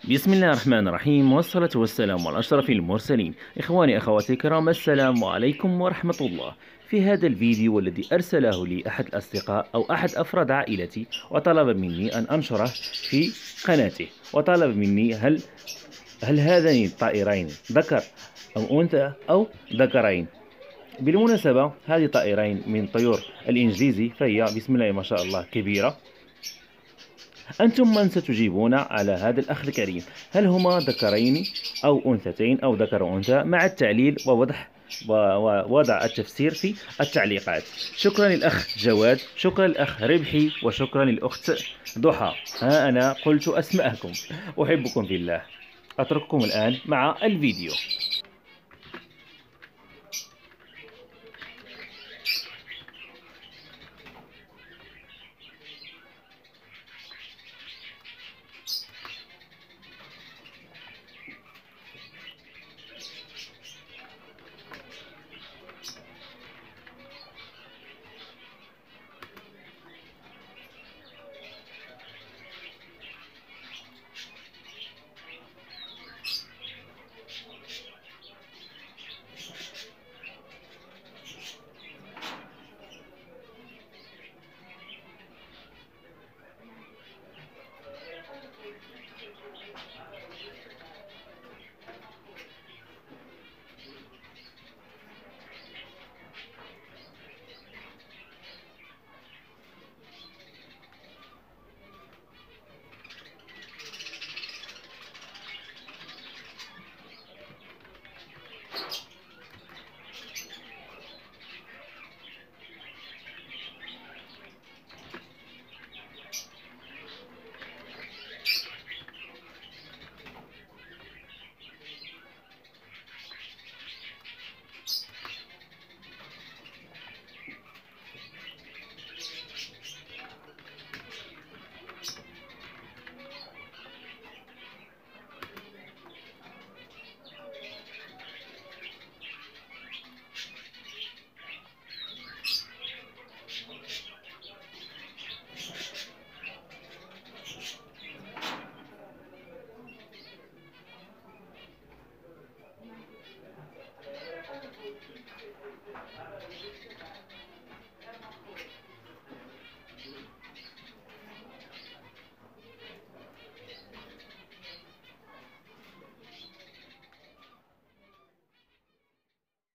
بسم الله الرحمن الرحيم، والصلاة والسلام على أشرف المرسلين. إخواني أخواتي الكرام، السلام عليكم ورحمة الله. في هذا الفيديو والذي أرسله لي أحد الأصدقاء أو أحد أفراد عائلتي، وطلب مني أن أنشره في قناته، وطلب مني هل هذين الطائرين ذكر أو أنثى أو ذكرين. بالمناسبة هذه طائرين من طيور الإنجليزي، فهي بسم الله ما شاء الله كبيرة. أنتم من ستجيبون على هذا الأخ الكريم، هل هما ذكرين أو أنثتين أو ذكر وأنثى، مع التعليل ووضع التفسير في التعليقات. شكرا للأخ جواد، شكرا للأخ ربحي، وشكرا للأخت ضحى. ها أنا قلت أسماءكم. أحبكم في الله. أترككم الآن مع الفيديو.